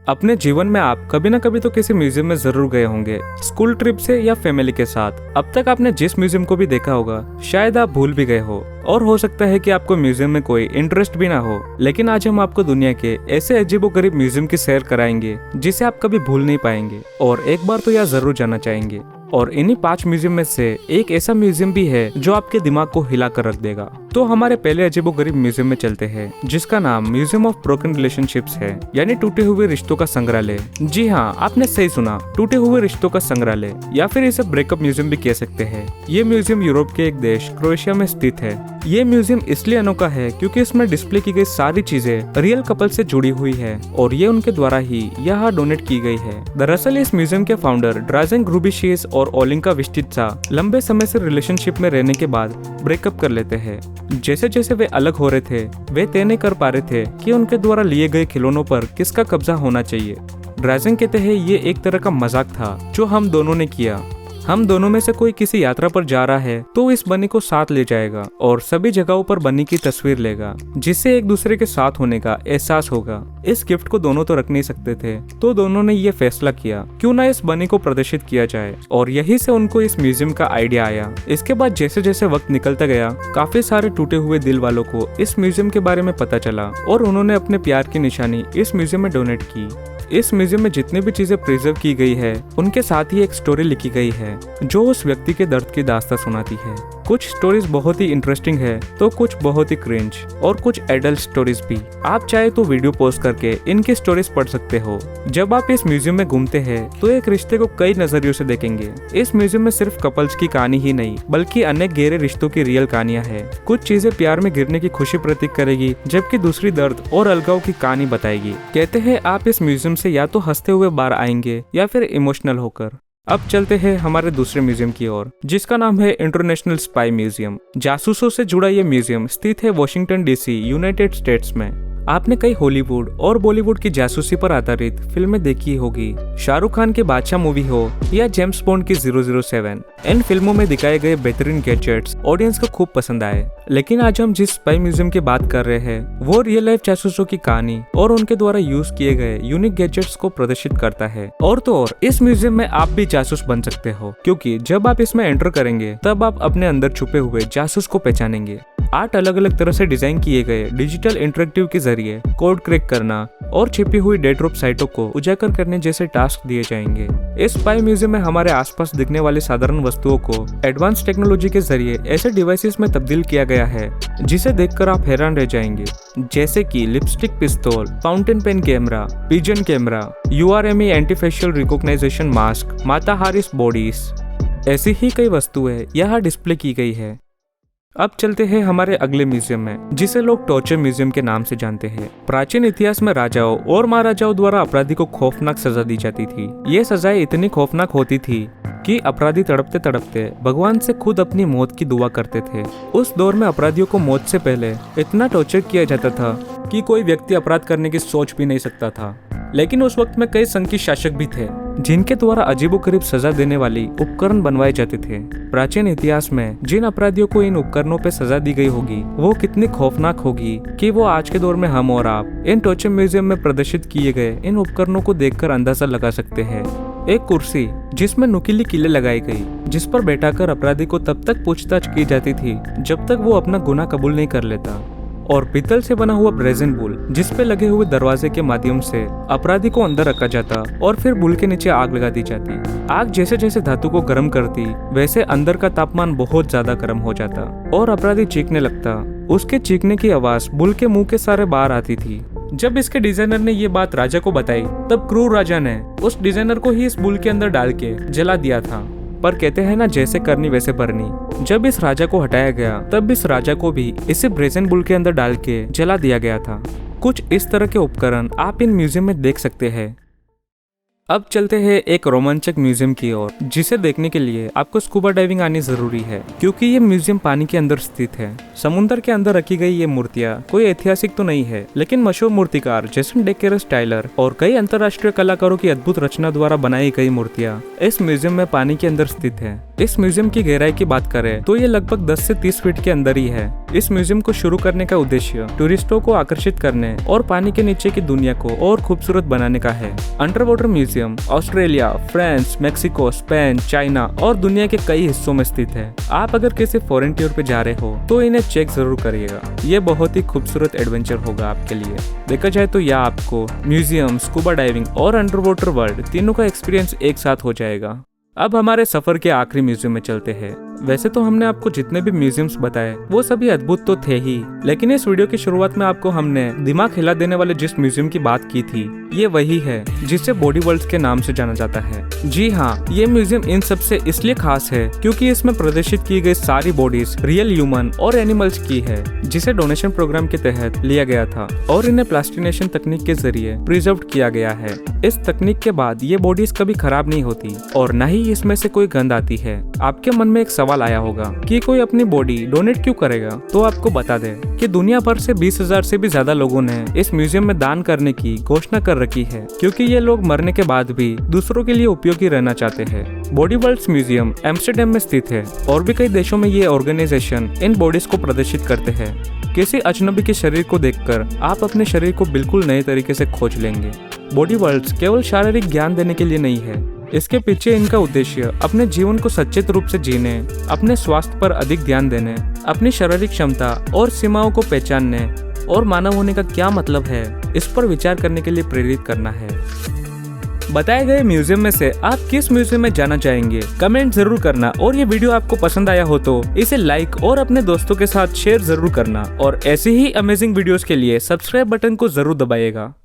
अपने जीवन में आप कभी ना कभी तो किसी म्यूजियम में जरूर गए होंगे, स्कूल ट्रिप से या फैमिली के साथ। अब तक आपने जिस म्यूजियम को भी देखा होगा शायद आप भूल भी गए हो, और हो सकता है कि आपको म्यूजियम में कोई इंटरेस्ट भी ना हो। लेकिन आज हम आपको दुनिया के ऐसे अजीबोगरीब म्यूजियम की सैर कराएंगे जिसे आप कभी भूल नहीं पाएंगे और एक बार तो यहाँ जरूर जाना चाहेंगे। और इन्हीं 5 म्यूजियम में से एक ऐसा म्यूजियम भी है जो आपके दिमाग को हिला कर रख देगा। तो हमारे पहले अजीबोगरीब म्यूजियम में चलते हैं, जिसका नाम म्यूजियम ऑफ ब्रोकन रिलेशनशिप्स है, यानी टूटे हुए रिश्तों का संग्रहालय। जी हाँ, आपने सही सुना, टूटे हुए रिश्तों का संग्रहालय, या फिर इसे ब्रेकअप म्यूजियम भी कह सकते हैं। ये म्यूजियम यूरोप के एक देश क्रोएशिया में स्थित है। ये म्यूजियम इसलिए अनोखा है क्योंकि इसमें डिस्प्ले की गई सारी चीजें रियल कपल से जुड़ी हुई है और ये उनके द्वारा ही यहाँ डोनेट की गई है। दरअसल इस म्यूजियम के फाउंडर ड्राजेन ग्रुबिशियस और ओलिंका विस्टिट्सा लंबे समय से रिलेशनशिप में रहने के बाद ब्रेकअप कर लेते हैं। जैसे जैसे वे अलग हो रहे थे, वे तय नहीं कर पा रहे थे कि उनके द्वारा लिए गए खिलौनों पर किसका कब्जा होना चाहिए। ड्राजेन कहते हैं ये एक तरह का मजाक था जो हम दोनों ने किया। हम दोनों में से कोई किसी यात्रा पर जा रहा है तो इस बनी को साथ ले जाएगा और सभी जगहों पर बनी की तस्वीर लेगा, जिससे एक दूसरे के साथ होने का एहसास होगा। इस गिफ्ट को दोनों तो रख नहीं सकते थे, तो दोनों ने ये फैसला किया क्यों ना इस बनी को प्रदर्शित किया जाए, और यही से उनको इस म्यूजियम का आइडिया आया। इसके बाद जैसे जैसे वक्त निकलता गया, काफी सारे टूटे हुए दिल वालों को इस म्यूजियम के बारे में पता चला और उन्होंने अपने प्यार की निशानी इस म्यूजियम में डोनेट की। इस म्यूजियम में जितनी भी चीजें प्रिजर्व की गई है, उनके साथ ही एक स्टोरी लिखी गई है जो उस व्यक्ति के दर्द की दास्तां सुनाती है। कुछ स्टोरीज बहुत ही इंटरेस्टिंग है तो कुछ बहुत ही क्रिंज और कुछ एडल्ट स्टोरीज भी। आप चाहे तो वीडियो पॉज करके इनकी स्टोरीज पढ़ सकते हो। जब आप इस म्यूजियम में घूमते हैं तो एक रिश्ते को कई नजरियों से देखेंगे। इस म्यूजियम में सिर्फ कपल्स की कहानी ही नहीं बल्कि अनेक गहरे रिश्तों की रियल कहानियां हैं। कुछ चीजें प्यार में गिरने की खुशी प्रतीक करेगी, जबकि दूसरी दर्द और अलगाव की कहानी बताएगी। कहते हैं आप इस म्यूजियम से या तो हंसते हुए बाहर आएंगे या फिर इमोशनल होकर। अब चलते हैं हमारे दूसरे म्यूजियम की ओर, जिसका नाम है इंटरनेशनल स्पाई म्यूजियम। जासूसों से जुड़ा यह म्यूजियम स्थित है वॉशिंगटन डीसी, यूनाइटेड स्टेट्स में। आपने कई हॉलीवुड और बॉलीवुड की जासूसी पर आधारित फिल्में देखी होगी, शाहरुख खान की बादशाह मूवी हो या जेम्स बॉन्ड की 007। इन फिल्मों में दिखाए गए बेहतरीन गैजेट्स ऑडियंस को खूब पसंद आए। लेकिन आज हम जिस स्पाई म्यूजियम की बात कर रहे हैं वो रियल लाइफ जासूसों की कहानी और उनके द्वारा यूज किए गए यूनिक गैजेट्स को प्रदर्शित करता है। और तो और इस म्यूजियम में आप भी जासूस बन सकते हो, क्योंकि जब आप इसमें एंटर करेंगे तब आप अपने अंदर छुपे हुए जासूस को पहचानेंगे। 8 अलग अलग तरह से डिजाइन किए गए डिजिटल इंटरेक्टिव के जरिए कोड क्रैक करना और छिपी हुई डेड ड्रॉप साइटों को उजागर करने जैसे टास्क दिए जाएंगे। इस स्पाई म्यूजियम में हमारे आसपास दिखने वाली साधारण वस्तुओं को एडवांस टेक्नोलॉजी के जरिए ऐसे डिवाइसेस में तब्दील किया गया है जिसे देखकर आप हैरान रह जाएंगे, जैसे कि लिपस्टिक पिस्तौल, fountain pen camera, pigeon camera, URME anti facial recognition mask, Mata Hari's bodies. ऐसी ही कई वस्तुएं यहाँ डिस्प्ले की गई है। अब चलते हैं हमारे अगले म्यूजियम में, जिसे लोग टॉर्चर म्यूजियम के नाम से जानते हैं। प्राचीन इतिहास में राजाओं और महाराजाओं द्वारा अपराधी को खौफनाक सजा दी जाती थी। ये सजाएं इतनी खौफनाक होती थी कि अपराधी तड़पते तड़पते भगवान से खुद अपनी मौत की दुआ करते थे। उस दौर में अपराधियों को मौत से पहले इतना टॉर्चर किया जाता था कि कोई व्यक्ति अपराध करने की सोच भी नहीं सकता था। लेकिन उस वक्त में कई संघ शासक भी थे जिनके द्वारा अजीबोगरीब सजा देने वाली उपकरण बनवाए जाते थे। प्राचीन इतिहास में जिन अपराधियों को इन उपकरणों पे सजा दी गई होगी वो कितनी खौफनाक होगी कि वो आज के दौर में हम और आप इन टॉर्चर म्यूजियम में प्रदर्शित किए गए इन उपकरणों को देखकर अंदाजा लगा सकते हैं। एक कुर्सी जिसमें नुकीली कीलें लगाई गई, जिस पर बैठाकर अपराधी को तब तक पूछताछ की जाती थी जब तक वो अपना गुनाह कबूल नहीं कर लेता। और पीतल से बना हुआ ब्रेजन बुल, जिस पे लगे हुए दरवाजे के माध्यम से अपराधी को अंदर रखा जाता और फिर बुल के नीचे आग लगा दी जाती। आग जैसे जैसे धातु को गर्म करती वैसे अंदर का तापमान बहुत ज्यादा गर्म हो जाता और अपराधी चीखने लगता। उसके चीखने की आवाज बुल के मुंह के सारे बाहर आती थी। जब इसके डिजाइनर ने ये बात राजा को बताई तब क्रूर राजा ने उस डिजाइनर को ही इस बुल के अंदर डाल के जला दिया था। पर कहते हैं ना, जैसे करनी वैसे भरनी। जब इस राजा को हटाया गया तब इस राजा को भी इसे ब्रेजन बुल के अंदर डाल के जला दिया गया था। कुछ इस तरह के उपकरण आप इन म्यूजियम में देख सकते हैं। अब चलते हैं एक रोमांचक म्यूजियम की ओर, जिसे देखने के लिए आपको स्कूबा डाइविंग आनी जरूरी है, क्योंकि ये म्यूजियम पानी के अंदर स्थित है। समुद्र के अंदर रखी गई ये मूर्तियां कोई ऐतिहासिक तो नहीं है, लेकिन मशहूर मूर्तिकार जेसन डेकेरस टाइलर और कई अंतर्राष्ट्रीय कलाकारों की अद्भुत रचना द्वारा बनाई गई मूर्तियां इस म्यूजियम में पानी के अंदर स्थित है। इस म्यूजियम की गहराई की बात करें तो ये लगभग 10 से 30 फीट के अंदर ही है। इस म्यूजियम को शुरू करने का उद्देश्य टूरिस्टों को आकर्षित करने और पानी के नीचे की दुनिया को और खूबसूरत बनाने का है। Under water museum Australia, France, Mexico, Spain, China और दुनिया के कई हिस्सों में स्थित है। आप अगर किसी फॉरेन टूर पे जा रहे हो तो इन्हें चेक जरूर करिएगा। ये बहुत ही खूबसूरत एडवेंचर होगा आपके लिए। देखा जाए तो यह आपको म्यूजियम, स्कूबा डाइविंग और अंडर वाटर वर्ल्ड तीनों का एक्सपीरियंस एक साथ हो जाएगा। अब हमारे सफर के आखिरी म्यूजियम में चलते हैं। वैसे तो हमने आपको जितने भी म्यूजियम्स बताए वो सभी अद्भुत तो थे ही, लेकिन इस वीडियो की शुरुआत में आपको हमने दिमाग हिला देने वाले जिस म्यूजियम की बात की थी ये वही है जिसे बॉडी वर्ल्ड्स के नाम से जाना जाता है। जी हाँ, ये म्यूजियम इन सबसे इसलिए खास है क्योंकि इसमें प्रदर्शित की गई सारी बॉडीज रियल ह्यूमन और एनिमल्स की है, जिसे डोनेशन प्रोग्राम के तहत लिया गया था और इन्हें प्लास्टिनेशन तकनीक के जरिए प्रिजर्व किया गया है। इस तकनीक के बाद ये बॉडीज कभी खराब नहीं होती और न ही इसमें से कोई गंध आती है। आपके मन में एक सवाल आया होगा कि कोई अपनी बॉडी डोनेट क्यों करेगा, तो आपको बता दें कि दुनिया भर से 20,000 से भी ज्यादा लोगों ने इस म्यूजियम में दान करने की घोषणा कर रखी है, क्योंकि ये लोग मरने के बाद भी दूसरों के लिए उपयोगी रहना चाहते हैं। बॉडी वर्ल्ड्स म्यूजियम एम्स्टर्डम में स्थित है और भी कई देशों में ये ऑर्गेनाइजेशन इन बॉडीज को प्रदर्शित करते हैं। किसी अजनबी के शरीर को देखकर आप अपने शरीर को बिल्कुल नए तरीके से खोज लेंगे। बॉडी वर्ल्ड्स केवल शारीरिक ज्ञान देने के लिए नहीं है, इसके पीछे इनका उद्देश्य अपने जीवन को सचेत रूप से जीने, अपने स्वास्थ्य पर अधिक ध्यान देने, अपनी शारीरिक क्षमता और सीमाओं को पहचानने और मानव होने का क्या मतलब है इस पर विचार करने के लिए प्रेरित करना है। बताए गए म्यूजियम में से आप किस म्यूजियम में जाना चाहेंगे कमेंट जरूर करना, और ये वीडियो आपको पसंद आया हो तो इसे लाइक और अपने दोस्तों के साथ शेयर जरूर करना, और ऐसी ही अमेजिंग वीडियोस के लिए सब्सक्राइब बटन को जरूर दबाइएगा।